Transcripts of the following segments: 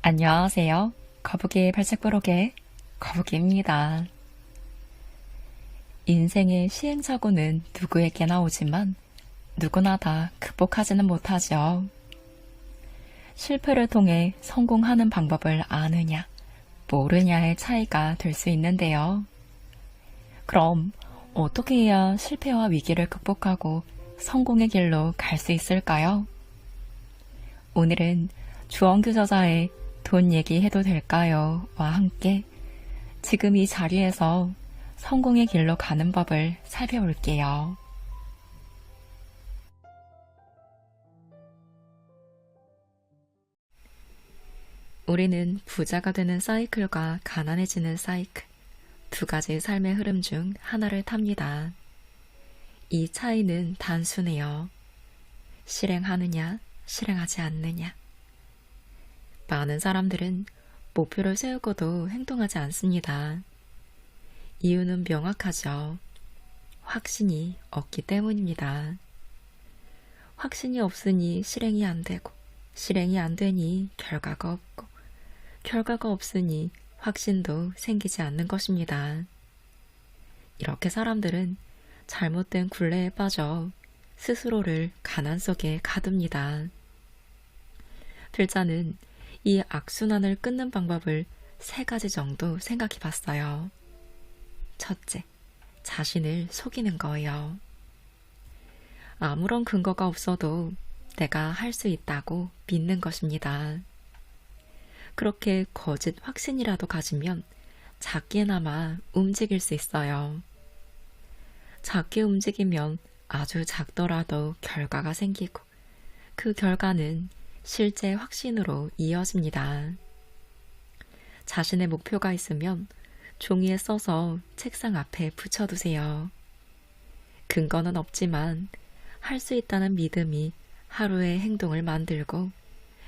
안녕하세요. 거북이의 발색부록의 거북이입니다. 인생의 시행착오는 누구에게나 오지만 누구나 다 극복하지는 못하죠. 실패를 통해 성공하는 방법을 아느냐, 모르냐의 차이가 될 수 있는데요. 그럼 어떻게 해야 실패와 위기를 극복하고 성공의 길로 갈 수 있을까요? 오늘은 주원규 저자의 돈 얘기해도 될까요? 와 함께 지금 이 자리에서 성공의 길로 가는 법을 살펴볼게요. 우리는 부자가 되는 사이클과 가난해지는 사이클, 두 가지 삶의 흐름 중 하나를 탑니다. 이 차이는 단순해요. 실행하느냐, 실행하지 않느냐. 많은 사람들은 목표를 세우고도 행동하지 않습니다. 이유는 명확하죠. 확신이 없기 때문입니다. 확신이 없으니 실행이 안 되고, 실행이 안 되니 결과가 없고, 결과가 없으니 확신도 생기지 않는 것입니다. 이렇게 사람들은 잘못된 굴레에 빠져 스스로를 가난 속에 가둡니다. 필자는 이 악순환을 끊는 방법을 3가지 정도 생각해 봤어요. 첫째, 자신을 속이는 거예요. 아무런 근거가 없어도 내가 할 수 있다고 믿는 것입니다. 그렇게 거짓 확신이라도 가지면 작게나마 움직일 수 있어요. 작게 움직이면 아주 작더라도 결과가 생기고 그 결과는 실제 확신으로 이어집니다. 자신의 목표가 있으면 종이에 써서 책상 앞에 붙여두세요. 근거는 없지만 할 수 있다는 믿음이 하루의 행동을 만들고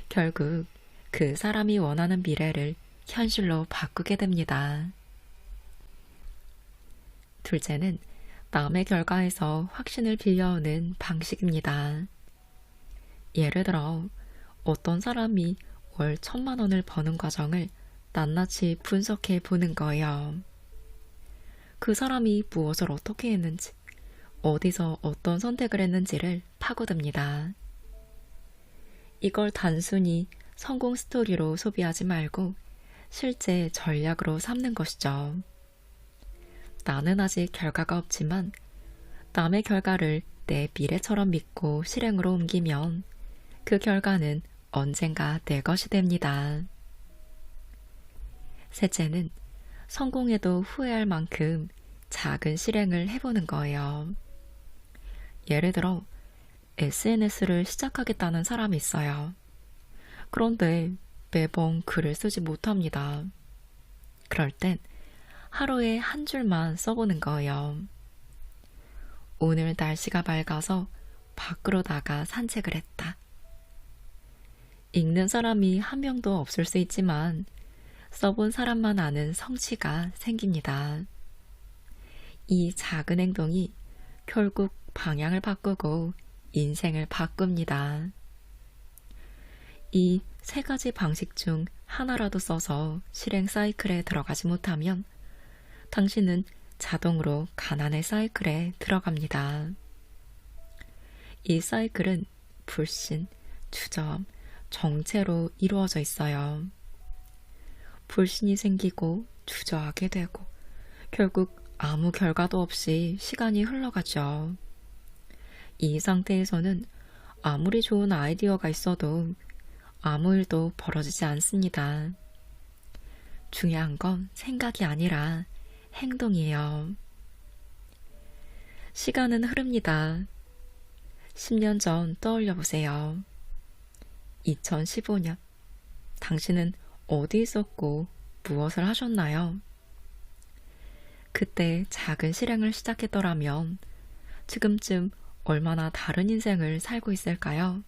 결국 그 사람이 원하는 미래를 현실로 바꾸게 됩니다. 둘째는 남의 결과에서 확신을 빌려오는 방식입니다. 예를 들어 어떤 사람이 월 1,000만 원을 버는 과정을 낱낱이 분석해 보는 거예요. 그 사람이 무엇을 어떻게 했는지, 어디서 어떤 선택을 했는지를 파고듭니다. 이걸 단순히 성공 스토리로 소비하지 말고 실제 전략으로 삼는 것이죠. 나는 아직 결과가 없지만 남의 결과를 내 미래처럼 믿고 실행으로 옮기면 그 결과는 언젠가 내 것이 됩니다. 셋째는 성공해도 후회할 만큼 작은 실행을 해보는 거예요. 예를 들어 SNS를 시작하겠다는 사람이 있어요. 그런데 매번 글을 쓰지 못합니다. 그럴 땐 하루에 한 줄만 써보는 거예요. 오늘 날씨가 맑아서 밖으로 나가 산책을 했다. 읽는 사람이 한 명도 없을 수 있지만 써본 사람만 아는 성취가 생깁니다. 이 작은 행동이 결국 방향을 바꾸고 인생을 바꿉니다. 이 3가지 방식 중 하나라도 써서 실행 사이클에 들어가지 못하면 당신은 자동으로 가난의 사이클에 들어갑니다. 이 사이클은 불신, 주저함, 정체로 이루어져 있어요. 불신이 생기고 주저하게 되고 결국 아무 결과도 없이 시간이 흘러가죠. 이 상태에서는 아무리 좋은 아이디어가 있어도 아무 일도 벌어지지 않습니다. 중요한 건 생각이 아니라 행동이에요. 시간은 흐릅니다. 10년 전 떠올려 보세요. 2015년. 당신은 어디 있었고 무엇을 하셨나요? 그때 작은 실행을 시작했더라면 지금쯤 얼마나 다른 인생을 살고 있을까요?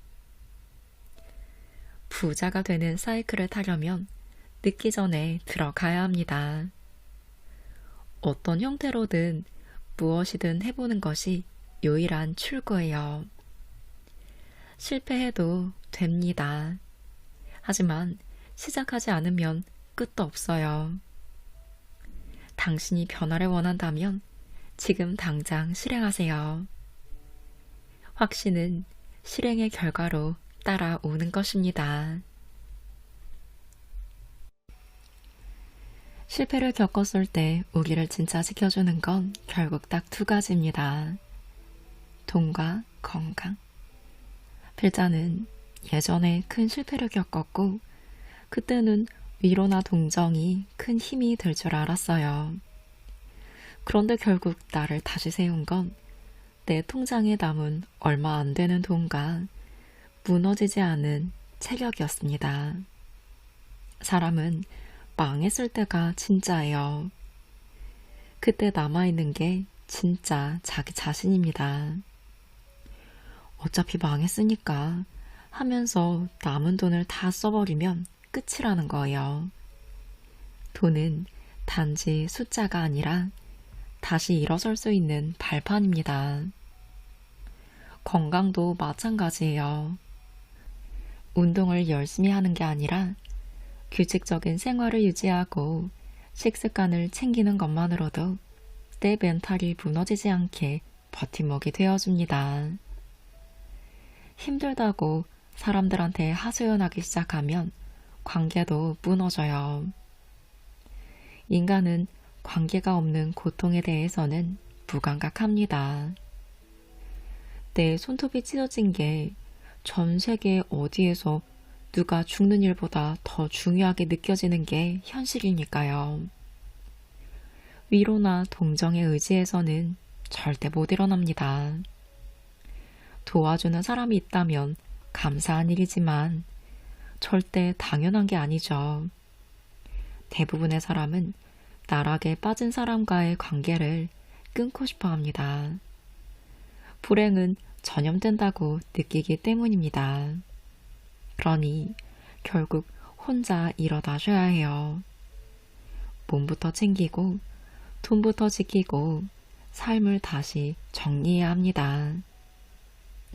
부자가 되는 사이클을 타려면 늦기 전에 들어가야 합니다. 어떤 형태로든 무엇이든 해보는 것이 유일한 출구예요. 실패해도 됩니다. 하지만 시작하지 않으면 끝도 없어요. 당신이 변화를 원한다면 지금 당장 실행하세요. 확신은 실행의 결과로 따라오는 것입니다. 실패를 겪었을 때 우리를 진짜 지켜주는 건 결국 딱 두 가지입니다. 돈과 건강. 필자는 예전에 큰 실패를 겪었고 그때는 위로나 동정이 큰 힘이 될 줄 알았어요. 그런데 결국 나를 다시 세운 건 내 통장에 남은 얼마 안 되는 돈과 무너지지 않은 체력이었습니다. 사람은 망했을 때가 진짜예요. 그때 남아있는 게 진짜 자기 자신입니다. 어차피 망했으니까 하면서 남은 돈을 다 써버리면 끝이라는 거예요. 돈은 단지 숫자가 아니라 다시 일어설 수 있는 발판입니다. 건강도 마찬가지예요. 운동을 열심히 하는 게 아니라 규칙적인 생활을 유지하고 식습관을 챙기는 것만으로도 내 멘탈이 무너지지 않게 버팀목이 되어줍니다. 힘들다고 사람들한테 하소연하기 시작하면 관계도 무너져요. 인간은 관계가 없는 고통에 대해서는 무감각합니다. 내 손톱이 찢어진 게 전 세계 어디에서 누가 죽는 일보다 더 중요하게 느껴지는 게 현실이니까요. 위로나 동정에 의지해서는 절대 못 일어납니다. 도와주는 사람이 있다면 감사한 일이지만 절대 당연한 게 아니죠. 대부분의 사람은 나락에 빠진 사람과의 관계를 끊고 싶어 합니다. 불행은 전염된다고 느끼기 때문입니다. 그러니 결국 혼자 일어나셔야 해요. 몸부터 챙기고 돈부터 지키고 삶을 다시 정리해야 합니다.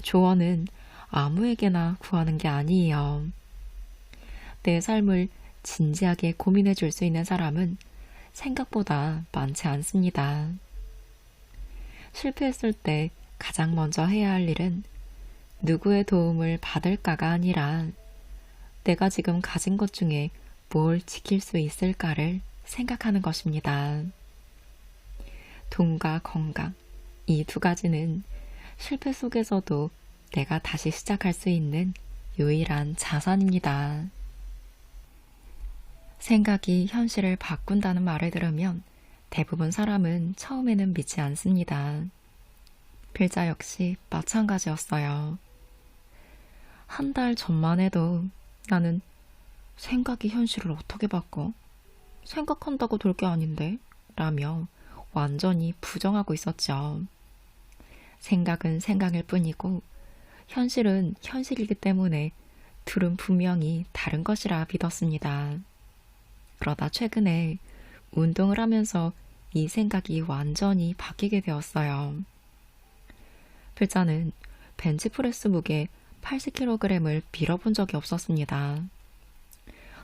조언은 아무에게나 구하는 게 아니에요. 내 삶을 진지하게 고민해 줄 수 있는 사람은 생각보다 많지 않습니다. 실패했을 때 가장 먼저 해야 할 일은 누구의 도움을 받을까가 아니라 내가 지금 가진 것 중에 뭘 지킬 수 있을까를 생각하는 것입니다. 돈과 건강, 이 두 가지는 실패 속에서도 내가 다시 시작할 수 있는 유일한 자산입니다. 생각이 현실을 바꾼다는 말을 들으면 대부분 사람은 처음에는 믿지 않습니다. 필자 역시 마찬가지였어요. 한 달 전만 해도 나는 생각이 현실을 어떻게 바꿔? 생각한다고 될 게 아닌데? 라며 완전히 부정하고 있었죠. 생각은 생각일 뿐이고 현실은 현실이기 때문에 둘은 분명히 다른 것이라 믿었습니다. 그러다 최근에 운동을 하면서 이 생각이 완전히 바뀌게 되었어요. 필자는 벤치프레스 무게 80kg을 밀어본 적이 없었습니다.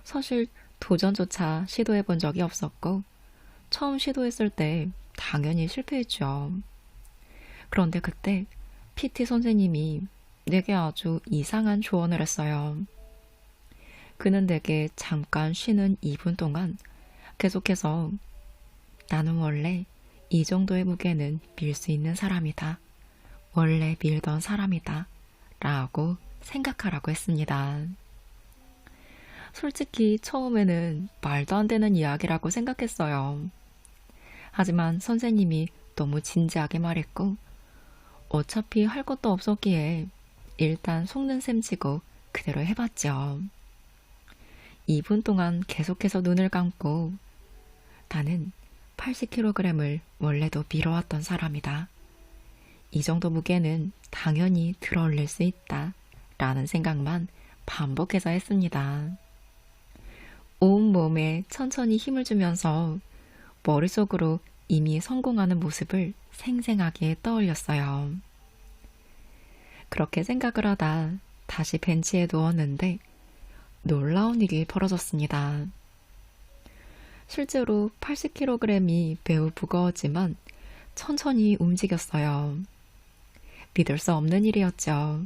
사실 도전조차 시도해본 적이 없었고 처음 시도했을 때 당연히 실패했죠. 그런데 그때 PT 선생님이 내게 아주 이상한 조언을 했어요. 그는 내게 잠깐 쉬는 2분 동안 계속해서 나는 원래 이 정도의 무게는 밀 수 있는 사람이다. 원래 밀던 사람이다. 라고 생각하라고 했습니다. 솔직히 처음에는 말도 안 되는 이야기라고 생각했어요. 하지만 선생님이 너무 진지하게 말했고 어차피 할 것도 없었기에 일단 속는 셈 치고 그대로 해봤죠. 2분 동안 계속해서 눈을 감고 나는 80kg을 원래도 밀어왔던 사람이다. 이 정도 무게는 당연히 들어올릴 수 있다. 라는 생각만 반복해서 했습니다. 온 몸에 천천히 힘을 주면서 머릿속으로 이미 성공하는 모습을 생생하게 떠올렸어요. 그렇게 생각을 하다 다시 벤치에 누웠는데 놀라운 일이 벌어졌습니다. 실제로 80kg이 매우 무거웠지만 천천히 움직였어요. 믿을 수 없는 일이었죠.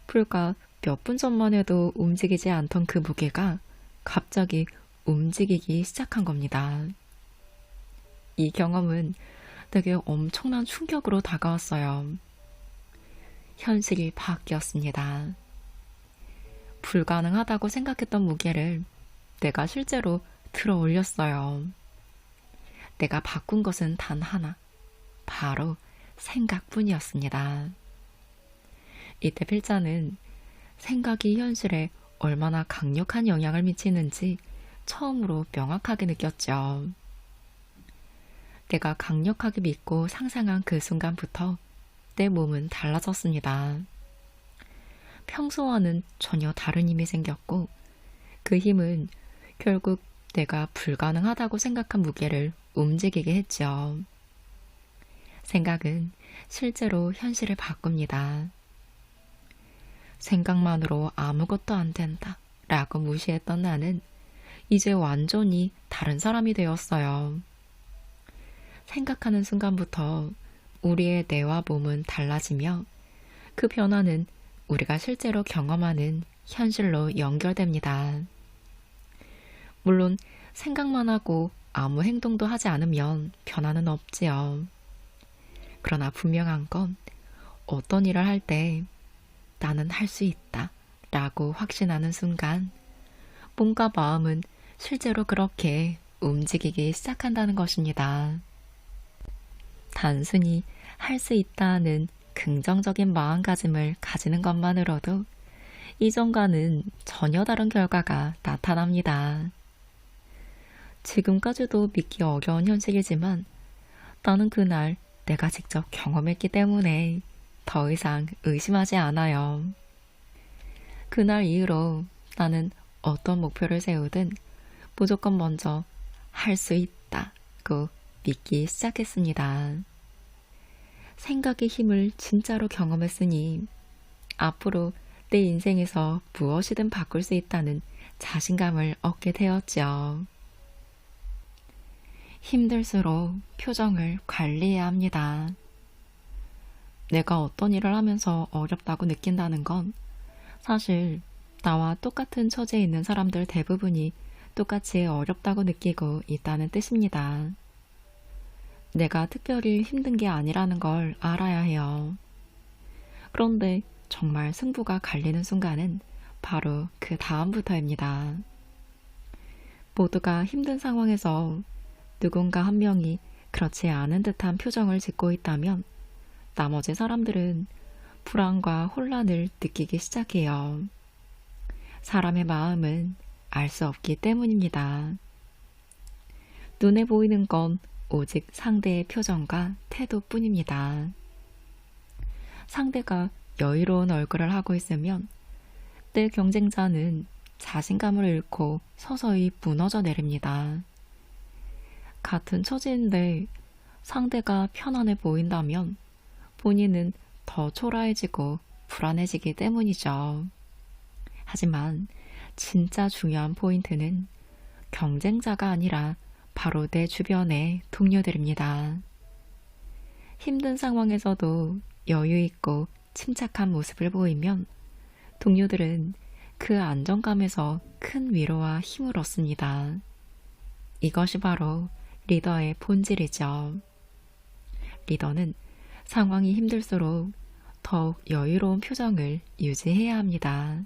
불과 몇 분 전만 해도 움직이지 않던 그 무게가 갑자기 움직이기 시작한 겁니다. 이 경험은 되게 엄청난 충격으로 다가왔어요. 현실이 바뀌었습니다. 불가능하다고 생각했던 무게를 내가 실제로 들어 올렸어요. 내가 바꾼 것은 단 하나, 바로 생각뿐이었습니다. 이때 필자는 생각이 현실에 얼마나 강력한 영향을 미치는지 처음으로 명확하게 느꼈죠. 내가 강력하게 믿고 상상한 그 순간부터 내 몸은 달라졌습니다. 평소와는 전혀 다른 힘이 생겼고 그 힘은 결국 내가 불가능하다고 생각한 무게를 움직이게 했죠. 생각은 실제로 현실을 바꿉니다. 생각만으로 아무것도 안 된다 라고 무시했던 나는 이제 완전히 다른 사람이 되었어요. 생각하는 순간부터 우리의 뇌와 몸은 달라지며 그 변화는 우리가 실제로 경험하는 현실로 연결됩니다. 물론 생각만 하고 아무 행동도 하지 않으면 변화는 없지요. 그러나 분명한 건 어떤 일을 할 때 나는 할 수 있다 라고 확신하는 순간 몸과 마음은 실제로 그렇게 움직이기 시작한다는 것입니다. 단순히 할 수 있다는 긍정적인 마음가짐을 가지는 것만으로도 이전과는 전혀 다른 결과가 나타납니다. 지금까지도 믿기 어려운 현실이지만 나는 그날 내가 직접 경험했기 때문에 더 이상 의심하지 않아요. 그날 이후로 나는 어떤 목표를 세우든 무조건 먼저 할 수 있다고 믿기 시작했습니다. 생각의 힘을 진짜로 경험했으니 앞으로 내 인생에서 무엇이든 바꿀 수 있다는 자신감을 얻게 되었죠. 힘들수록 표정을 관리해야 합니다. 내가 어떤 일을 하면서 어렵다고 느낀다는 건 사실 나와 똑같은 처지에 있는 사람들 대부분이 똑같이 어렵다고 느끼고 있다는 뜻입니다. 내가 특별히 힘든 게 아니라는 걸 알아야 해요. 그런데 정말 승부가 갈리는 순간은 바로 그 다음부터입니다. 모두가 힘든 상황에서 누군가 한 명이 그렇지 않은 듯한 표정을 짓고 있다면 나머지 사람들은 불안과 혼란을 느끼기 시작해요. 사람의 마음은 알 수 없기 때문입니다. 눈에 보이는 건 오직 상대의 표정과 태도뿐입니다. 상대가 여유로운 얼굴을 하고 있으면 내 경쟁자는 자신감을 잃고 서서히 무너져 내립니다. 같은 처지인데 상대가 편안해 보인다면 본인은 더 초라해지고 불안해지기 때문이죠. 하지만 진짜 중요한 포인트는 경쟁자가 아니라 바로 내 주변의 동료들입니다. 힘든 상황에서도 여유 있고 침착한 모습을 보이면 동료들은 그 안정감에서 큰 위로와 힘을 얻습니다. 이것이 바로 리더의 본질이죠. 리더는 상황이 힘들수록 더욱 여유로운 표정을 유지해야 합니다.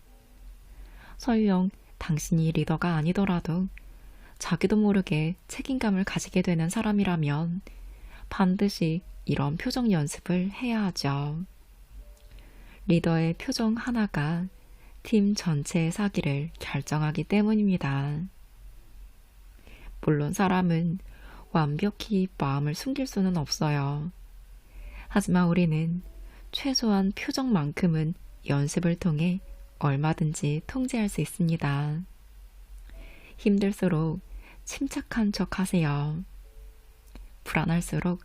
설령 당신이 리더가 아니더라도 자기도 모르게 책임감을 가지게 되는 사람이라면 반드시 이런 표정 연습을 해야 하죠. 리더의 표정 하나가 팀 전체의 사기를 결정하기 때문입니다. 물론 사람은 완벽히 마음을 숨길 수는 없어요. 하지만 우리는 최소한 표정만큼은 연습을 통해 얼마든지 통제할 수 있습니다. 힘들수록 침착한 척 하세요. 불안할수록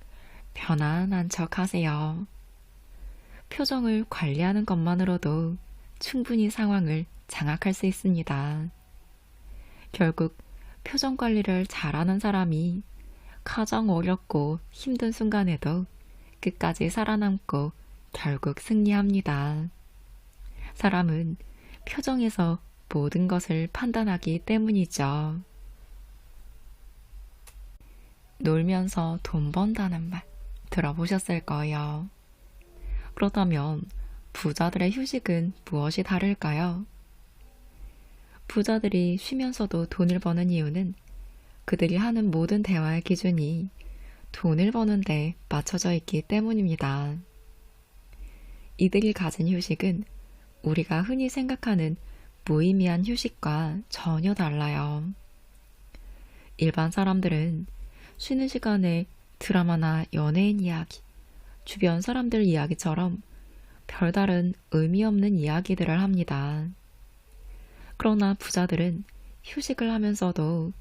편안한 척 하세요. 표정을 관리하는 것만으로도 충분히 상황을 장악할 수 있습니다. 결국 표정 관리를 잘하는 사람이 가장 어렵고 힘든 순간에도 끝까지 살아남고 결국 승리합니다. 사람은 표정에서 모든 것을 판단하기 때문이죠. 놀면서 돈 번다는 말 들어보셨을 거예요. 그렇다면 부자들의 휴식은 무엇이 다를까요? 부자들이 쉬면서도 돈을 버는 이유는 그들이 하는 모든 대화의 기준이 돈을 버는데 맞춰져 있기 때문입니다. 이들이 가진 휴식은 우리가 흔히 생각하는 무의미한 휴식과 전혀 달라요. 일반 사람들은 쉬는 시간에 드라마나 연예인 이야기, 주변 사람들 이야기처럼 별다른 의미 없는 이야기들을 합니다. 그러나 부자들은 휴식을 하면서도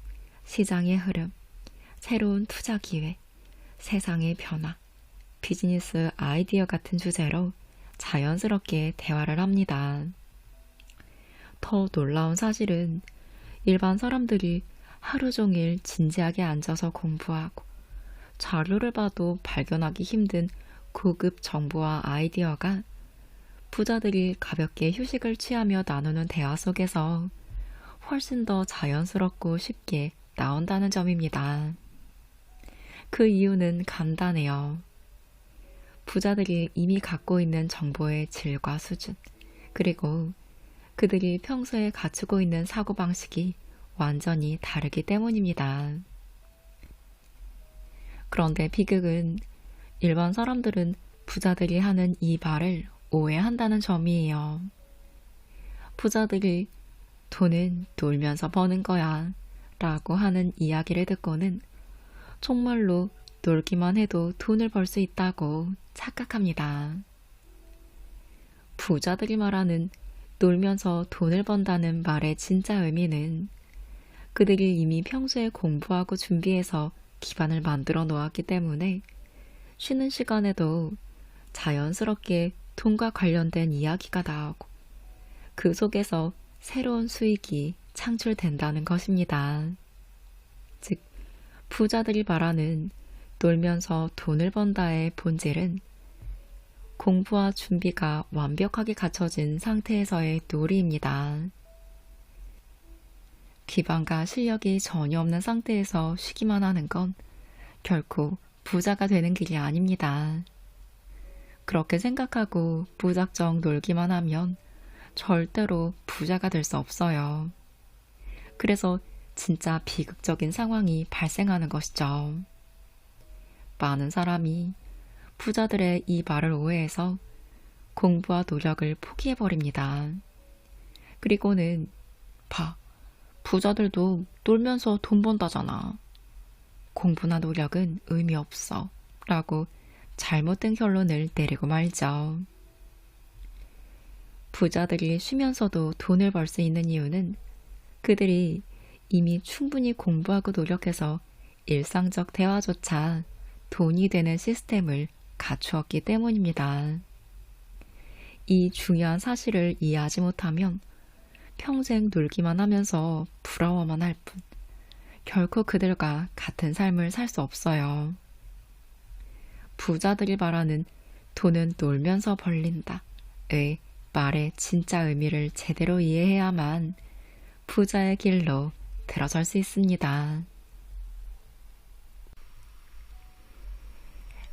시장의 흐름, 새로운 투자 기회, 세상의 변화, 비즈니스 아이디어 같은 주제로 자연스럽게 대화를 합니다. 더 놀라운 사실은 일반 사람들이 하루 종일 진지하게 앉아서 공부하고 자료를 봐도 발견하기 힘든 고급 정보와 아이디어가 부자들이 가볍게 휴식을 취하며 나누는 대화 속에서 훨씬 더 자연스럽고 쉽게 나온다는 점입니다. 그 이유는 간단해요. 부자들이 이미 갖고 있는 정보의 질과 수준, 그리고 그들이 평소에 갖추고 있는 사고방식이 완전히 다르기 때문입니다. 그런데 비극은 일반 사람들은 부자들이 하는 이 말을 오해한다는 점이에요. 부자들이 돈은 놀면서 버는 거야 라고 하는 이야기를 듣고는 정말로 놀기만 해도 돈을 벌 수 있다고 착각합니다. 부자들이 말하는 놀면서 돈을 번다는 말의 진짜 의미는 그들이 이미 평소에 공부하고 준비해서 기반을 만들어 놓았기 때문에 쉬는 시간에도 자연스럽게 돈과 관련된 이야기가 나오고 그 속에서 새로운 수익이 창출된다는 것입니다. 즉, 부자들이 말하는 놀면서 돈을 번다의 본질은 공부와 준비가 완벽하게 갖춰진 상태에서의 놀이입니다. 기반과 실력이 전혀 없는 상태에서 쉬기만 하는 건 결코 부자가 되는 길이 아닙니다. 그렇게 생각하고 무작정 놀기만 하면 절대로 부자가 될 수 없어요. 그래서 진짜 비극적인 상황이 발생하는 것이죠. 많은 사람이 부자들의 이 말을 오해해서 공부와 노력을 포기해버립니다. 그리고는 부자들도 놀면서 돈 번다잖아. 공부나 노력은 의미 없어 라고 잘못된 결론을 내리고 말죠. 부자들이 쉬면서도 돈을 벌 수 있는 이유는 그들이 이미 충분히 공부하고 노력해서 일상적 대화조차 돈이 되는 시스템을 갖추었기 때문입니다. 이 중요한 사실을 이해하지 못하면 평생 놀기만 하면서 부러워만 할 뿐, 결코 그들과 같은 삶을 살 수 없어요. 부자들이 말하는 돈은 놀면서 벌린다의 말의 진짜 의미를 제대로 이해해야만 부자의 길로 들어설 수 있습니다.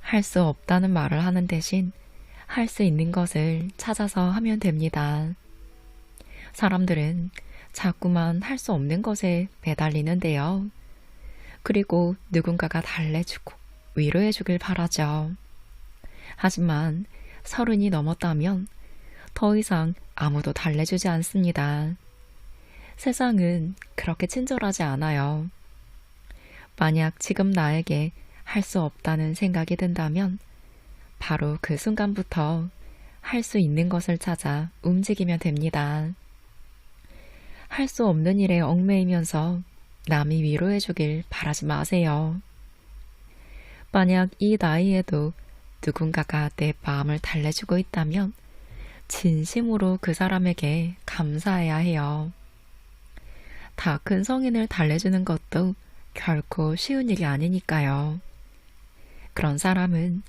할 수 없다는 말을 하는 대신 할 수 있는 것을 찾아서 하면 됩니다. 사람들은 자꾸만 할 수 없는 것에 매달리는데요. 그리고 누군가가 달래주고 위로해주길 바라죠. 하지만 30이 넘었다면 더 이상 아무도 달래주지 않습니다. 세상은 그렇게 친절하지 않아요. 만약 지금 나에게 할 수 없다는 생각이 든다면 바로 그 순간부터 할 수 있는 것을 찾아 움직이면 됩니다. 할 수 없는 일에 얽매이면서 남이 위로해주길 바라지 마세요. 만약 이 나이에도 누군가가 내 마음을 달래주고 있다면 진심으로 그 사람에게 감사해야 해요. 다 큰 성인을 달래주는 것도 결코 쉬운 일이 아니니까요. 그런 사람은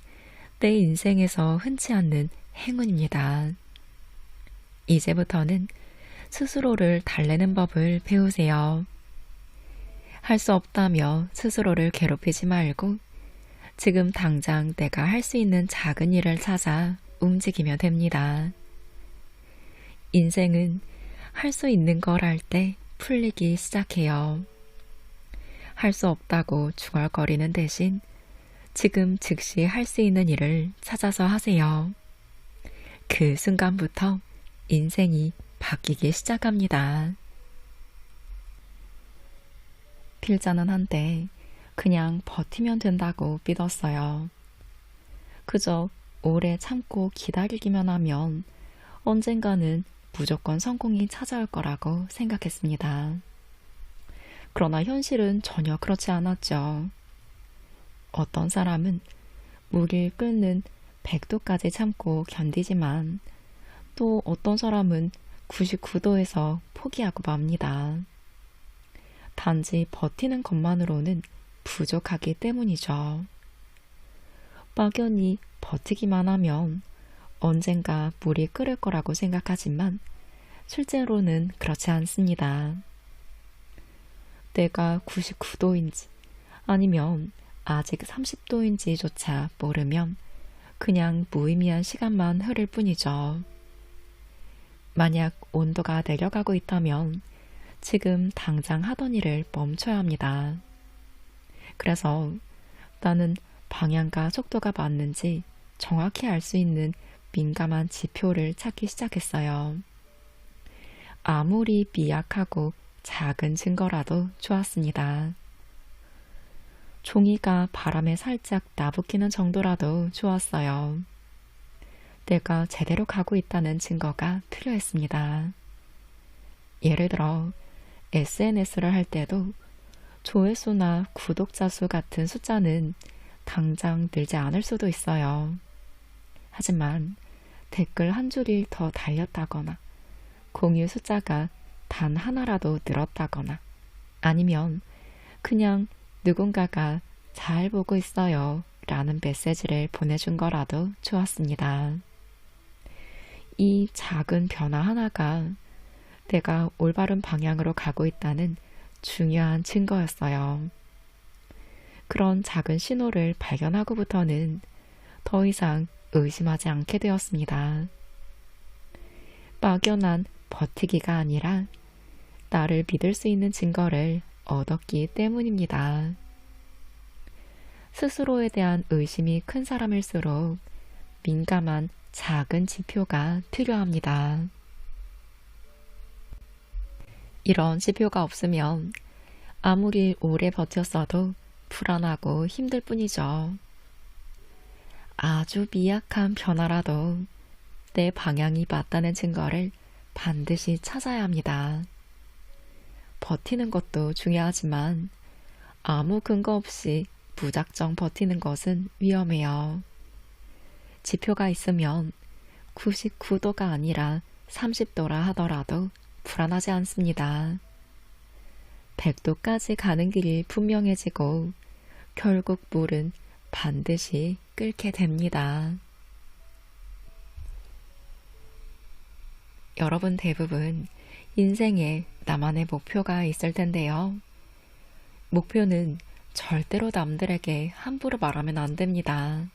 내 인생에서 흔치 않는 행운입니다. 이제부터는 스스로를 달래는 법을 배우세요. 할 수 없다며 스스로를 괴롭히지 말고 지금 당장 내가 할 수 있는 작은 일을 찾아 움직이면 됩니다. 인생은 할 수 있는 걸 할 때 풀리기 시작해요. 할 수 없다고 중얼거리는 대신 지금 즉시 할 수 있는 일을 찾아서 하세요. 그 순간부터 인생이 바뀌기 시작합니다. 필자는 한때 그냥 버티면 된다고 믿었어요. 그저 오래 참고 기다리기만 하면 언젠가는 무조건 성공이 찾아올 거라고 생각했습니다. 그러나 현실은 전혀 그렇지 않았죠. 어떤 사람은 물을 끓는 100도까지 참고 견디지만 또 어떤 사람은 99도에서 포기하고 맙니다. 단지 버티는 것만으로는 부족하기 때문이죠. 막연히 버티기만 하면 언젠가 물이 끓을 거라고 생각하지만 실제로는 그렇지 않습니다. 내가 99도인지 아니면 아직 30도인지조차 모르면 그냥 무의미한 시간만 흐를 뿐이죠. 만약 온도가 내려가고 있다면 지금 당장 하던 일을 멈춰야 합니다. 그래서 나는 방향과 속도가 맞는지 정확히 알 수 있는 민감한 지표를 찾기 시작했어요. 아무리 미약하고 작은 증거라도 좋았습니다. 종이가 바람에 살짝 나부끼는 정도라도 좋았어요. 내가 제대로 가고 있다는 증거가 필요했습니다. 예를 들어 SNS를 할 때도 조회수나 구독자 수 같은 숫자는 당장 늘지 않을 수도 있어요. 하지만 댓글 한 줄이 더 달렸다거나 공유 숫자가 단 하나라도 늘었다거나 아니면 그냥 누군가가 잘 보고 있어요 라는 메시지를 보내준 거라도 좋았습니다. 이 작은 변화 하나가 내가 올바른 방향으로 가고 있다는 중요한 증거였어요. 그런 작은 신호를 발견하고부터는 더 이상 의심하지 않게 되었습니다. 막연한 버티기가 아니라 나를 믿을 수 있는 증거를 얻었기 때문입니다. 스스로에 대한 의심이 큰 사람일수록 민감한 작은 지표가 필요합니다. 이런 지표가 없으면 아무리 오래 버텼어도 불안하고 힘들 뿐이죠. 아주 미약한 변화라도 내 방향이 맞다는 증거를 반드시 찾아야 합니다. 버티는 것도 중요하지만 아무 근거 없이 무작정 버티는 것은 위험해요. 지표가 있으면 99도가 아니라 30도라 하더라도 불안하지 않습니다. 100도까지 가는 길이 분명해지고 결국 물은 반드시 끓게 됩니다. 여러분 대부분 인생에 나만의 목표가 있을 텐데요. 목표는 절대로 남들에게 함부로 말하면 안 됩니다.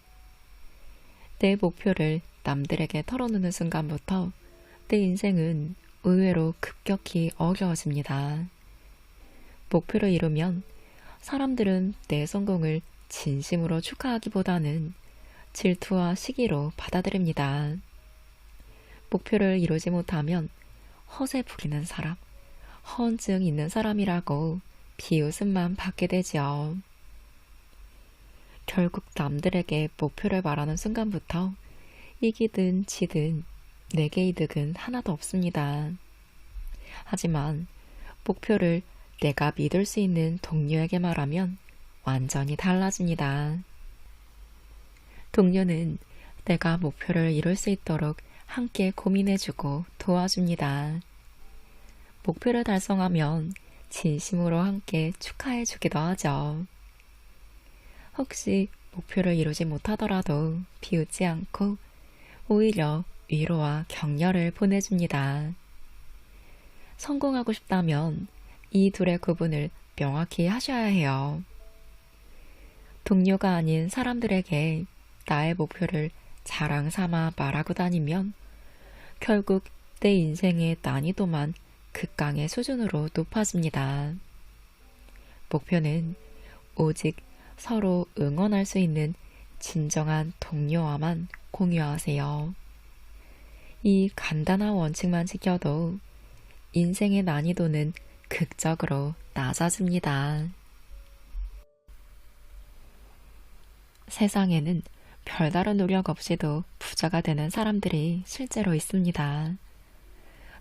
내 목표를 남들에게 털어놓는 순간부터 내 인생은 의외로 급격히 어려워집니다. 목표를 이루면 사람들은 내 성공을 진심으로 축하하기보다는 질투와 시기로 받아들입니다. 목표를 이루지 못하면 허세 부리는 사람, 허언증 있는 사람이라고 비웃음만 받게 되지요. 결국 남들에게 목표를 말하는 순간부터 이기든 지든 내게 이득은 하나도 없습니다. 하지만 목표를 내가 믿을 수 있는 동료에게 말하면 완전히 달라집니다. 동료는 내가 목표를 이룰 수 있도록 함께 고민해주고 도와줍니다. 목표를 달성하면 진심으로 함께 축하해주기도 하죠. 혹시 목표를 이루지 못하더라도 비웃지 않고 오히려 위로와 격려를 보내줍니다. 성공하고 싶다면 이 둘의 구분을 명확히 하셔야 해요. 동료가 아닌 사람들에게 나의 목표를 자랑 삼아 말하고 다니면 결국 내 인생의 난이도만 극강의 수준으로 높아집니다. 목표는 오직 서로 응원할 수 있는 진정한 동료와만 공유하세요. 이 간단한 원칙만 지켜도 인생의 난이도는 극적으로 낮아집니다. 세상에는 별다른 노력 없이도 부자가 되는 사람들이 실제로 있습니다.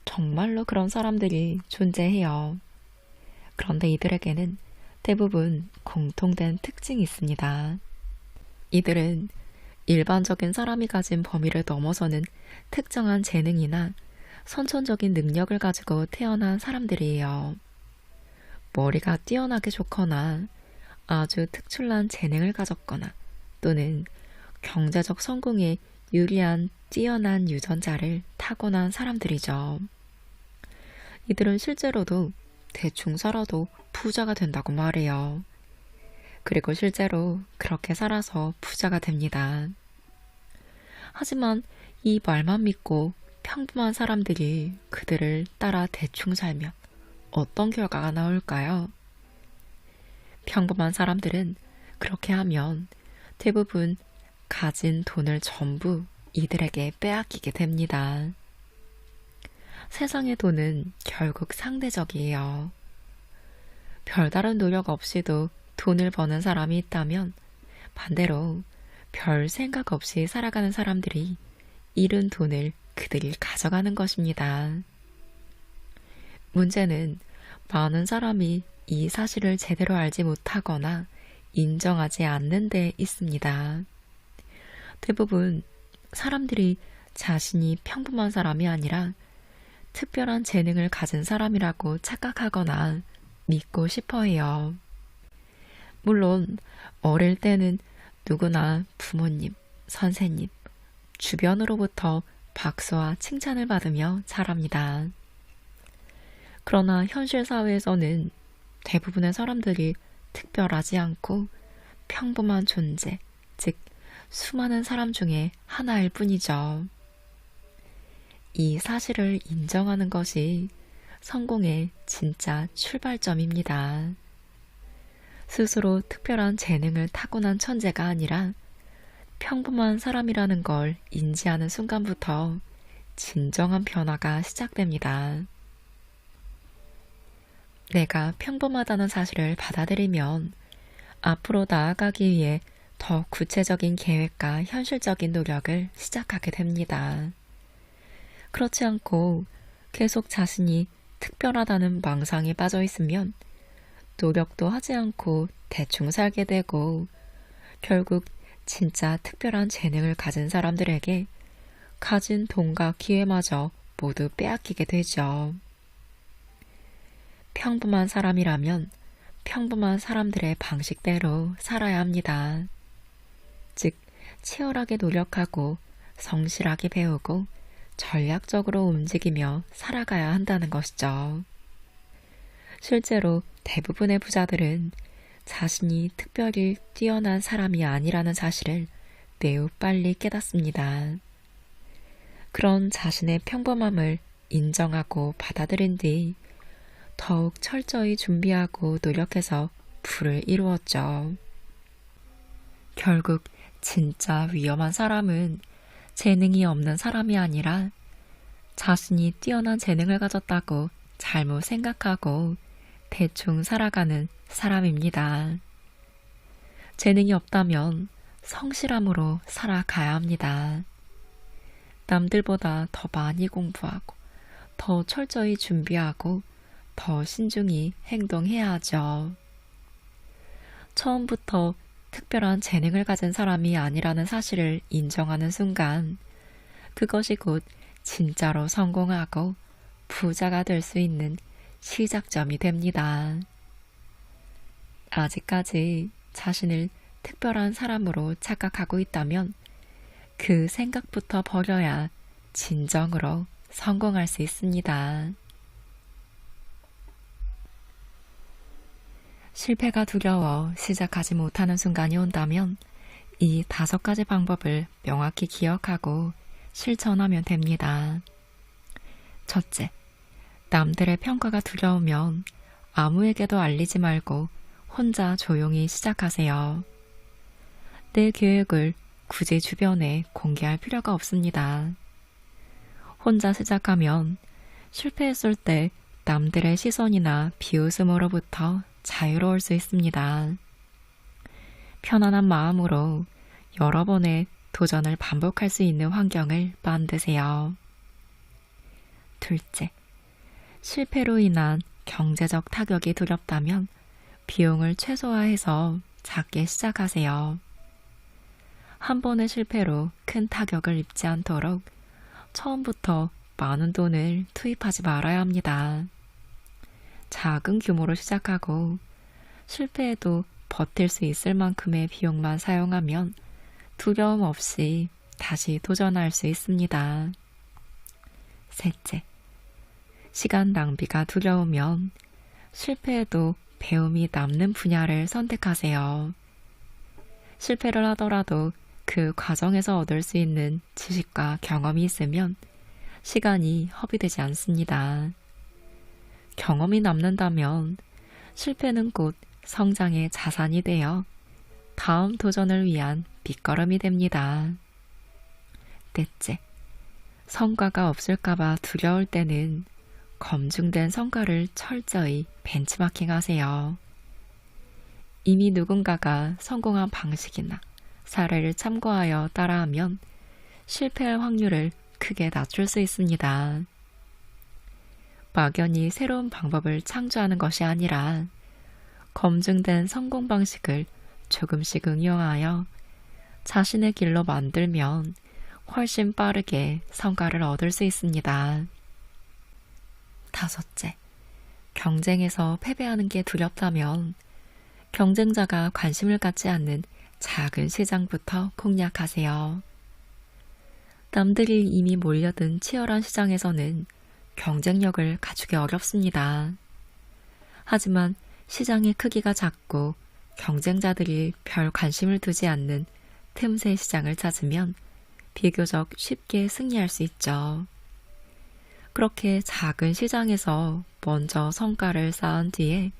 정말로 그런 사람들이 존재해요. 그런데 이들에게는 대부분 공통된 특징이 있습니다. 이들은 일반적인 사람이 가진 범위를 넘어서는 특정한 재능이나 선천적인 능력을 가지고 태어난 사람들이에요. 머리가 뛰어나게 좋거나 아주 특출난 재능을 가졌거나 또는 경제적 성공에 유리한 뛰어난 유전자를 타고난 사람들이죠. 이들은 실제로도 대충 살아도 부자가 된다고 말해요. 그리고 실제로 그렇게 살아서 부자가 됩니다. 하지만 이 말만 믿고 평범한 사람들이 그들을 따라 대충 살면 어떤 결과가 나올까요? 평범한 사람들은 그렇게 하면 대부분 가진 돈을 전부 이들에게 빼앗기게 됩니다. 세상의 돈은 결국 상대적이에요. 별다른 노력 없이도 돈을 버는 사람이 있다면 반대로 별 생각 없이 살아가는 사람들이 잃은 돈을 그들이 가져가는 것입니다. 문제는 많은 사람이 이 사실을 제대로 알지 못하거나 인정하지 않는 데 있습니다. 대부분 사람들이 자신이 평범한 사람이 아니라 특별한 재능을 가진 사람이라고 착각하거나 믿고 싶어 해요. 물론 어릴 때는 누구나 부모님, 선생님, 주변으로부터 박수와 칭찬을 받으며 자랍니다. 그러나 현실 사회에서는 대부분의 사람들이 특별하지 않고 평범한 존재, 즉 수많은 사람 중에 하나일 뿐이죠. 이 사실을 인정하는 것이 성공의 진짜 출발점입니다. 스스로 특별한 재능을 타고난 천재가 아니라 평범한 사람이라는 걸 인지하는 순간부터 진정한 변화가 시작됩니다. 내가 평범하다는 사실을 받아들이면 앞으로 나아가기 위해 더 구체적인 계획과 현실적인 노력을 시작하게 됩니다. 그렇지 않고 계속 자신이 특별하다는 망상에 빠져 있으면 노력도 하지 않고 대충 살게 되고 결국 진짜 특별한 재능을 가진 사람들에게 가진 돈과 기회마저 모두 빼앗기게 되죠. 평범한 사람이라면 평범한 사람들의 방식대로 살아야 합니다. 즉, 치열하게 노력하고 성실하게 배우고 전략적으로 움직이며 살아가야 한다는 것이죠. 실제로 대부분의 부자들은 자신이 특별히 뛰어난 사람이 아니라는 사실을 매우 빨리 깨닫습니다. 그런 자신의 평범함을 인정하고 받아들인 뒤 더욱 철저히 준비하고 노력해서 부를 이루었죠. 결국 진짜 위험한 사람은 재능이 없는 사람이 아니라 자신이 뛰어난 재능을 가졌다고 잘못 생각하고 대충 살아가는 사람입니다. 재능이 없다면 성실함으로 살아가야 합니다. 남들보다 더 많이 공부하고 더 철저히 준비하고 더 신중히 행동해야 하죠. 처음부터 특별한 재능을 가진 사람이 아니라는 사실을 인정하는 순간 그것이 곧 진짜로 성공하고 부자가 될 수 있는 시작점이 됩니다. 아직까지 자신을 특별한 사람으로 착각하고 있다면 그 생각부터 버려야 진정으로 성공할 수 있습니다. 실패가 두려워 시작하지 못하는 순간이 온다면 이 5가지 방법을 명확히 기억하고 실천하면 됩니다. 첫째, 남들의 평가가 두려우면 아무에게도 알리지 말고 혼자 조용히 시작하세요. 내 계획을 굳이 주변에 공개할 필요가 없습니다. 혼자 시작하면 실패했을 때 남들의 시선이나 비웃음으로부터 자유로울 수 있습니다. 편안한 마음으로 여러 번의 도전을 반복할 수 있는 환경을 만드세요. 둘째, 실패로 인한 경제적 타격이 두렵다면 비용을 최소화해서 작게 시작하세요. 한 번의 실패로 큰 타격을 입지 않도록 처음부터 많은 돈을 투입하지 말아야 합니다. 작은 규모로 시작하고 실패해도 버틸 수 있을 만큼의 비용만 사용하면 두려움 없이 다시 도전할 수 있습니다. 셋째, 시간 낭비가 두려우면 실패해도 배움이 남는 분야를 선택하세요. 실패를 하더라도 그 과정에서 얻을 수 있는 지식과 경험이 있으면 시간이 허비되지 않습니다. 경험이 남는다면 실패는 곧 성장의 자산이 되어 다음 도전을 위한 밑거름이 됩니다. 넷째, 성과가 없을까봐 두려울 때는 검증된 성과를 철저히 벤치마킹하세요. 이미 누군가가 성공한 방식이나 사례를 참고하여 따라하면 실패할 확률을 크게 낮출 수 있습니다. 막연히 새로운 방법을 창조하는 것이 아니라 검증된 성공 방식을 조금씩 응용하여 자신의 길로 만들면 훨씬 빠르게 성과를 얻을 수 있습니다. 다섯째, 경쟁에서 패배하는 게 두렵다면 경쟁자가 관심을 갖지 않는 작은 시장부터 공략하세요. 남들이 이미 몰려든 치열한 시장에서는 경쟁력을 갖추기 어렵습니다. 하지만 시장의 크기가 작고 경쟁자들이 별 관심을 두지 않는 틈새 시장을 찾으면 비교적 쉽게 승리할 수 있죠. 그렇게 작은 시장에서 먼저 성과를 쌓은 뒤에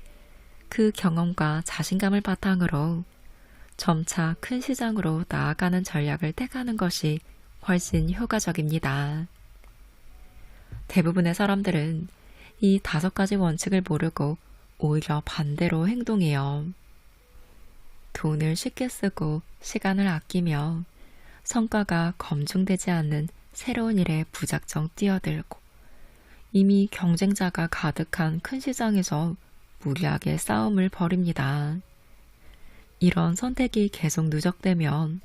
그 경험과 자신감을 바탕으로 점차 큰 시장으로 나아가는 전략을 택하는 것이 훨씬 효과적입니다. 대부분의 사람들은 이 5가지 원칙을 모르고 오히려 반대로 행동해요. 돈을 쉽게 쓰고 시간을 아끼며 성과가 검증되지 않는 새로운 일에 무작정 뛰어들고 이미 경쟁자가 가득한 큰 시장에서 무리하게 싸움을 벌입니다. 이런 선택이 계속 누적되면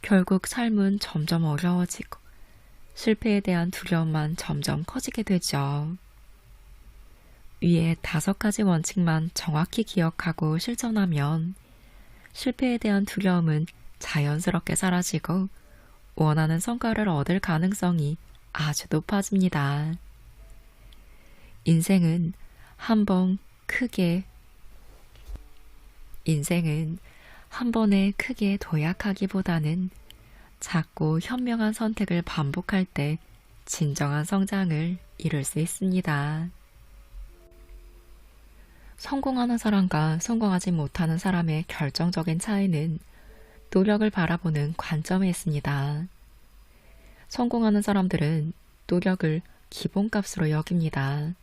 결국 삶은 점점 어려워지고 실패에 대한 두려움만 점점 커지게 되죠. 위에 5가지 원칙만 정확히 기억하고 실천하면 실패에 대한 두려움은 자연스럽게 사라지고 원하는 성과를 얻을 가능성이 아주 높아집니다. 인생은 한 번에 크게 도약하기보다는 작고 현명한 선택을 반복할 때 진정한 성장을 이룰 수 있습니다. 성공하는 사람과 성공하지 못하는 사람의 결정적인 차이는 노력을 바라보는 관점에 있습니다. 성공하는 사람들은 노력을 기본값으로 여깁니다.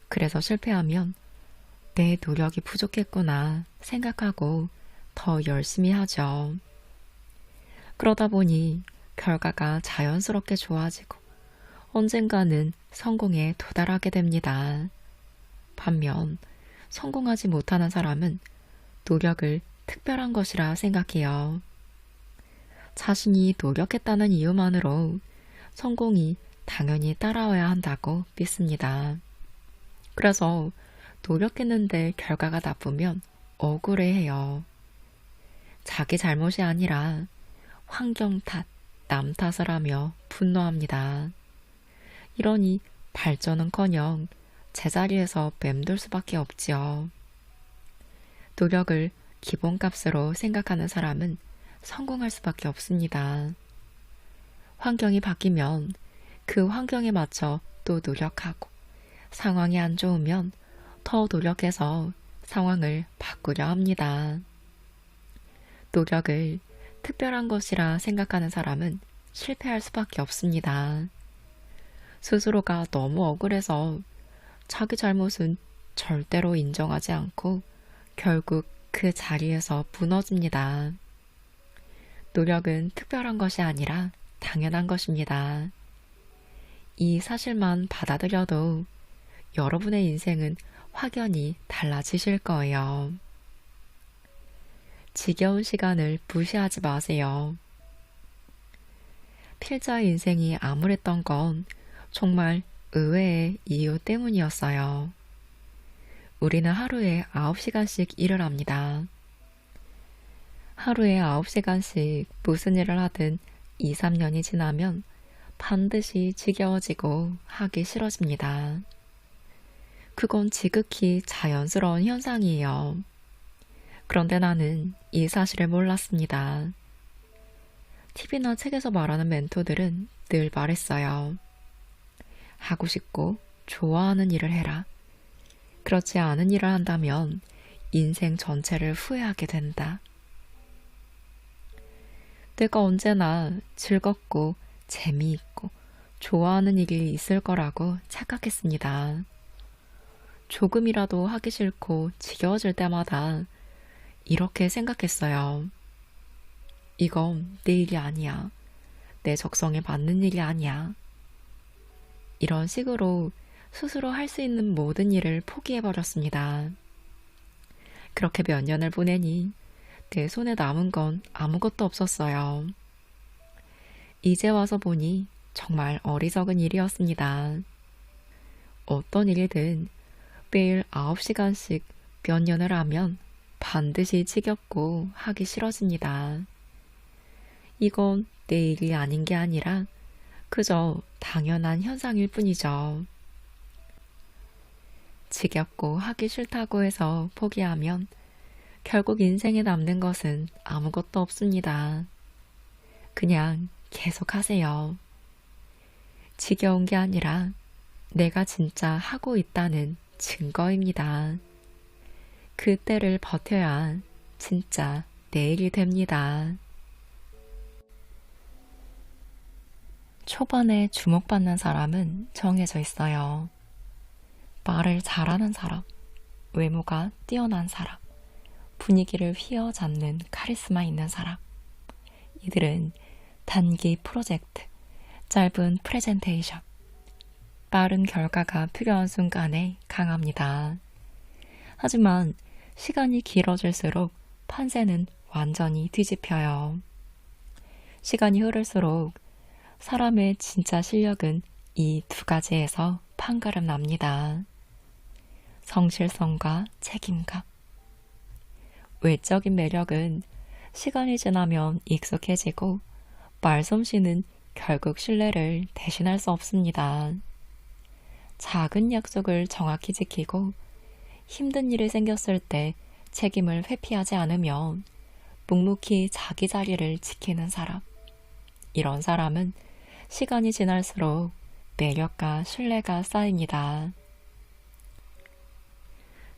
그래서 실패하면 내 노력이 부족했구나 생각하고 더 열심히 하죠. 그러다 보니 결과가 자연스럽게 좋아지고 언젠가는 성공에 도달하게 됩니다. 반면 성공하지 못하는 사람은 노력을 특별한 것이라 생각해요. 자신이 노력했다는 이유만으로 성공이 당연히 따라와야 한다고 믿습니다. 그래서 노력했는데 결과가 나쁘면 억울해해요. 자기 잘못이 아니라 환경 탓, 남 탓을 하며 분노합니다. 이러니 발전은커녕 제자리에서 맴돌 수밖에 없지요. 노력을 기본값으로 생각하는 사람은 성공할 수밖에 없습니다. 환경이 바뀌면 그 환경에 맞춰 또 노력하고, 상황이 안 좋으면 더 노력해서 상황을 바꾸려 합니다. 노력을 특별한 것이라 생각하는 사람은 실패할 수밖에 없습니다. 스스로가 너무 억울해서 자기 잘못은 절대로 인정하지 않고 결국 그 자리에서 무너집니다. 노력은 특별한 것이 아니라 당연한 것입니다. 이 사실만 받아들여도 여러분의 인생은 확연히 달라지실 거예요. 지겨운 시간을 무시하지 마세요. 필자의 인생이 암울했던 건 정말 의외의 이유 때문이었어요. 우리는 하루에 9시간씩 일을 합니다. 하루에 9시간씩 무슨 일을 하든 2, 3년이 지나면 반드시 지겨워지고 하기 싫어집니다. 그건 지극히 자연스러운 현상이에요. 그런데 나는 이 사실을 몰랐습니다. TV나 책에서 말하는 멘토들은 늘 말했어요. 하고 싶고 좋아하는 일을 해라. 그렇지 않은 일을 한다면 인생 전체를 후회하게 된다. 내가 언제나 즐겁고 재미있고 좋아하는 일이 있을 거라고 착각했습니다. 조금이라도 하기 싫고 지겨워질 때마다 이렇게 생각했어요. 이건 내 일이 아니야. 내 적성에 맞는 일이 아니야. 이런 식으로 스스로 할 수 있는 모든 일을 포기해버렸습니다. 그렇게 몇 년을 보내니 내 손에 남은 건 아무것도 없었어요. 이제 와서 보니 정말 어리석은 일이었습니다. 어떤 일이든 매일 9시간씩 몇 년을 하면 반드시 지겹고 하기 싫어집니다. 이건 내 일이 아닌 게 아니라 그저 당연한 현상일 뿐이죠. 지겹고 하기 싫다고 해서 포기하면 결국 인생에 남는 것은 아무것도 없습니다. 그냥 계속 하세요. 지겨운 게 아니라 내가 진짜 하고 있다는 증거입니다. 그때를 버텨야 진짜 내일이 됩니다. 초반에 주목받는 사람은 정해져 있어요. 말을 잘하는 사람, 외모가 뛰어난 사람, 분위기를 휘어잡는 카리스마 있는 사람. 이들은 단기 프로젝트, 짧은 프레젠테이션, 빠른 결과가 필요한 순간에 강합니다. 하지만 시간이 길어질수록 판세는 완전히 뒤집혀요. 시간이 흐를수록 사람의 진짜 실력은 이 두 가지에서 판가름 납니다. 성실성과 책임감. 외적인 매력은 시간이 지나면 익숙해지고 말솜씨는 결국 신뢰를 대신할 수 없습니다. 작은 약속을 정확히 지키고 힘든 일이 생겼을 때 책임을 회피하지 않으면 묵묵히 자기 자리를 지키는 사람. 이런 사람은 시간이 지날수록 매력과 신뢰가 쌓입니다.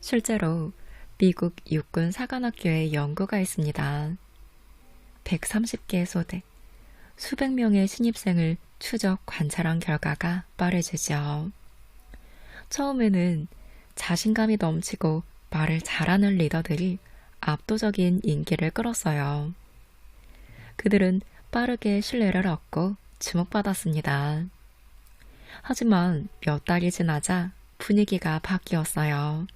실제로 미국 육군 사관학교에 연구가 있습니다. 130개 소대, 수백 명의 신입생을 추적 관찰한 결과가 말해주죠. 처음에는 자신감이 넘치고 말을 잘하는 리더들이 압도적인 인기를 끌었어요. 그들은 빠르게 신뢰를 얻고 주목받았습니다. 하지만 몇 달이 지나자 분위기가 바뀌었어요.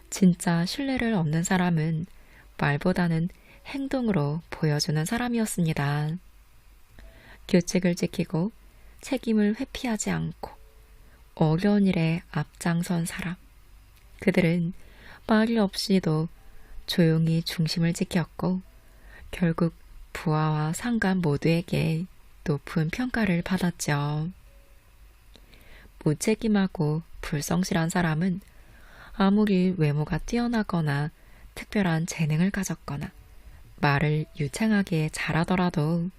진짜 신뢰를 얻는 사람은 말보다는 행동으로 보여주는 사람이었습니다. 규칙을 지키고 책임을 회피하지 않고 어려운 일에 앞장선 사람. 그들은 말이 없이도 조용히 중심을 지켰고 결국 부하와 상관 모두에게 높은 평가를 받았죠. 무책임하고 불성실한 사람은 아무리 외모가 뛰어나거나 특별한 재능을 가졌거나 말을 유창하게 잘하더라도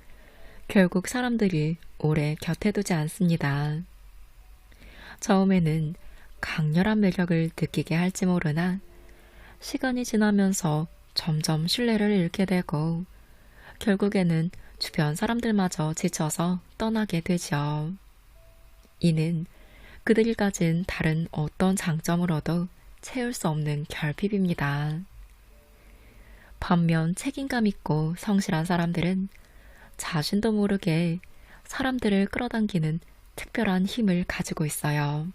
결국 사람들이 오래 곁에 두지 않습니다. 처음에는 강렬한 매력을 느끼게 할지 모르나 시간이 지나면서 점점 신뢰를 잃게 되고 결국에는 주변 사람들마저 지쳐서 떠나게 되죠. 이는 그들이 가진 다른 어떤 장점으로도 채울 수 없는 결핍입니다. 반면 책임감 있고 성실한 사람들은 자신도 모르게 사람들을 끌어당기는 특별한 힘을 가지고 있어요.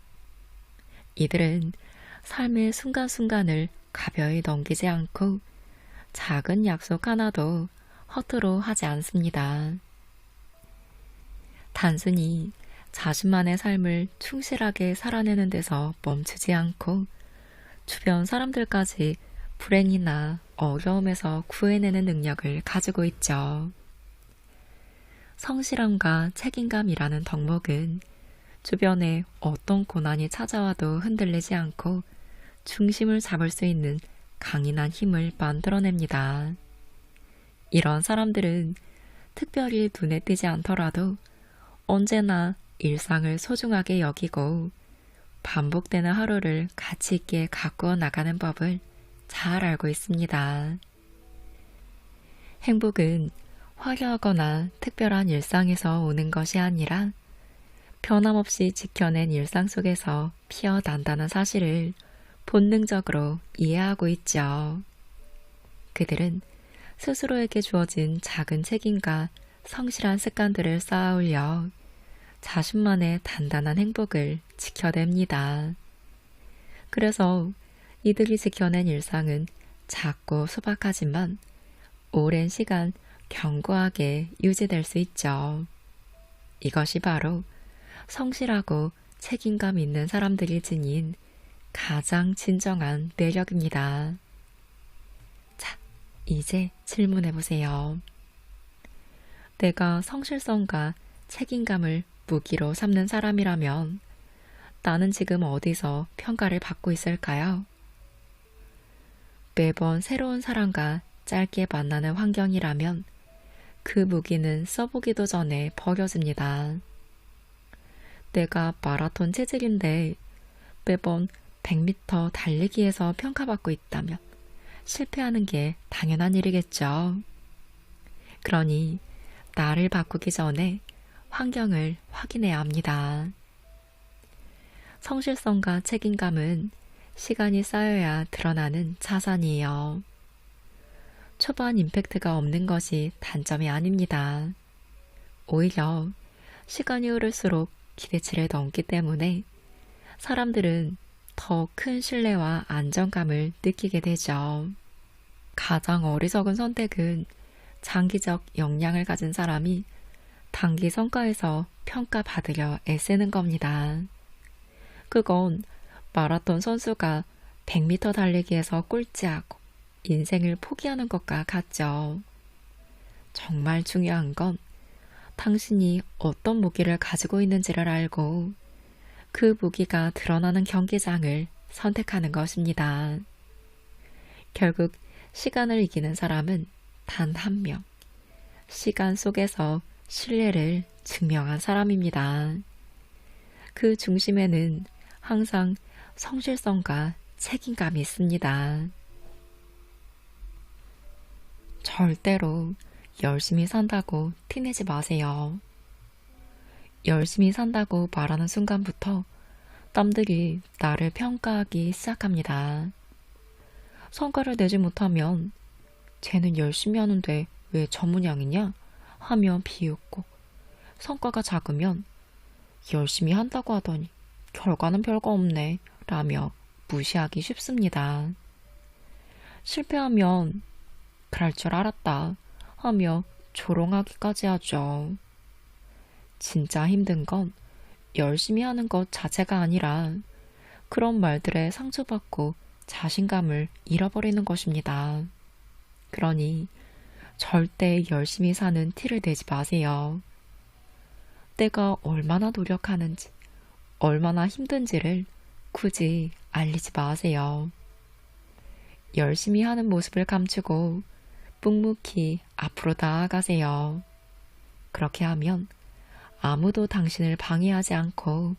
이들은 삶의 순간순간을 가벼이 넘기지 않고 작은 약속 하나도 허투루 하지 않습니다. 단순히 자신만의 삶을 충실하게 살아내는 데서 멈추지 않고 주변 사람들까지 불행이나 어려움에서 구해내는 능력을 가지고 있죠. 성실함과 책임감이라는 덕목은 주변에 어떤 고난이 찾아와도 흔들리지 않고 중심을 잡을 수 있는 강인한 힘을 만들어냅니다. 이런 사람들은 특별히 눈에 띄지 않더라도 언제나 일상을 소중하게 여기고 반복되는 하루를 가치 있게 가꾸어 나가는 법을 잘 알고 있습니다. 행복은 화려하거나 특별한 일상에서 오는 것이 아니라 변함없이 지켜낸 일상 속에서 피어난다는 사실을 본능적으로 이해하고 있죠. 그들은 스스로에게 주어진 작은 책임과 성실한 습관들을 쌓아올려 자신만의 단단한 행복을 지켜냅니다. 그래서 이들이 지켜낸 일상은 작고 소박하지만 오랜 시간 견고하게 유지될 수 있죠. 이것이 바로 성실하고 책임감 있는 사람들이 지닌 가장 진정한 매력입니다. 자, 이제 질문해보세요. 내가 성실성과 책임감을 무기로 삼는 사람이라면 나는 지금 어디서 평가를 받고 있을까요? 매번 새로운 사람과 짧게 만나는 환경이라면 그 무기는 써보기도 전에 버려집니다. 내가 마라톤 체질인데 매번 100m 달리기에서 평가받고 있다면 실패하는 게 당연한 일이겠죠. 그러니 나를 바꾸기 전에 환경을 확인해야 합니다. 성실성과 책임감은 시간이 쌓여야 드러나는 자산이에요. 초반 임팩트가 없는 것이 단점이 아닙니다. 오히려 시간이 흐를수록 기대치를 넘기 때문에 사람들은 더 큰 신뢰와 안정감을 느끼게 되죠. 가장 어리석은 선택은 장기적 역량을 가진 사람이 단기 성과에서 평가받으려 애쓰는 겁니다. 그건 마라톤 선수가 100m 달리기에서 꼴찌하고 인생을 포기하는 것과 같죠. 정말 중요한 건 당신이 어떤 무기를 가지고 있는지를 알고 그 무기가 드러나는 경기장을 선택하는 것입니다. 결국 시간을 이기는 사람은 단 한 명, 시간 속에서 신뢰를 증명한 사람입니다. 그 중심에는 항상 성실성과 책임감이 있습니다. 절대로 열심히 산다고 티내지 마세요. 열심히 산다고 말하는 순간부터 남들이 나를 평가하기 시작합니다. 성과를 내지 못하면 쟤는 열심히 하는데 왜 저 모양이냐? 하며 비웃고, 성과가 작으면 열심히 한다고 하더니 결과는 별거 없네 라며 무시하기 쉽습니다. 실패하면 그럴 줄 알았다 하며 조롱하기까지 하죠. 진짜 힘든 건 열심히 하는 것 자체가 아니라 그런 말들에 상처받고 자신감을 잃어버리는 것입니다. 그러니 절대 열심히 사는 티를 내지 마세요. 내가 얼마나 노력하는지, 얼마나 힘든지를 굳이 알리지 마세요. 열심히 하는 모습을 감추고 묵묵히 앞으로 나아가세요. 그렇게 하면 아무도 당신을 방해하지 않고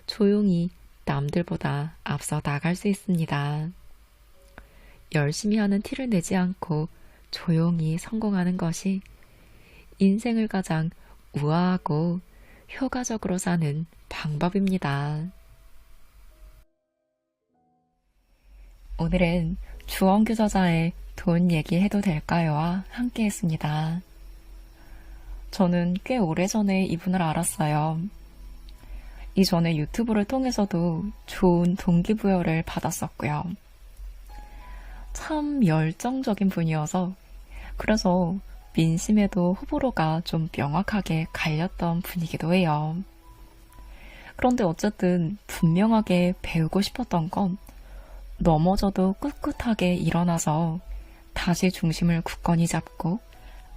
조용히 남들보다 앞서 나갈 수 있습니다. 열심히 하는 티를 내지 않고 조용히 성공하는 것이 인생을 가장 우아하고 효과적으로 사는 방법입니다. 오늘은 주원규 저자의 돈 얘기해도 될까요와 함께 했습니다. 저는 꽤 오래전에 이분을 알았어요. 이전에 유튜브를 통해서도 좋은 동기부여를 받았었고요. 참 열정적인 분이어서 그래서 민심에도 호불호가 좀 명확하게 갈렸던 분이기도 해요. 그런데 어쨌든 분명하게 배우고 싶었던 건 넘어져도 꿋꿋하게 일어나서 다시 중심을 굳건히 잡고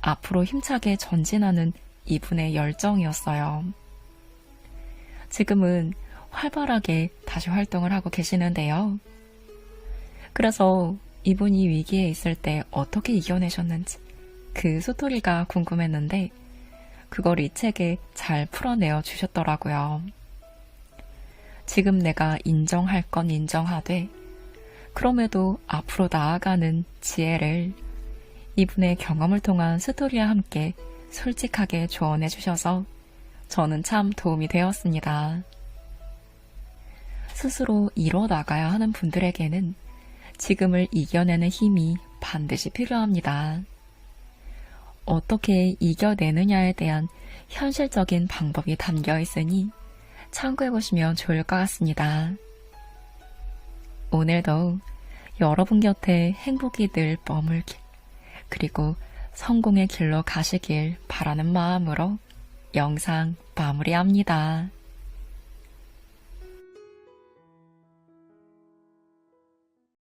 앞으로 힘차게 전진하는 이분의 열정이었어요. 지금은 활발하게 다시 활동을 하고 계시는데요. 그래서 이분이 위기에 있을 때 어떻게 이겨내셨는지 그 스토리가 궁금했는데 그걸 이 책에 잘 풀어내어 주셨더라고요. 지금 내가 인정할 건 인정하되 그럼에도 앞으로 나아가는 지혜를 이분의 경험을 통한 스토리와 함께 솔직하게 조언해 주셔서 저는 참 도움이 되었습니다. 스스로 이뤄나가야 하는 분들에게는 지금을 이겨내는 힘이 반드시 필요합니다. 어떻게 이겨내느냐에 대한 현실적인 방법이 담겨 있으니 참고해 보시면 좋을 것 같습니다. 오늘도 여러분 곁에 행복이 늘 머물길, 그리고 성공의 길로 가시길 바라는 마음으로 영상 마무리합니다.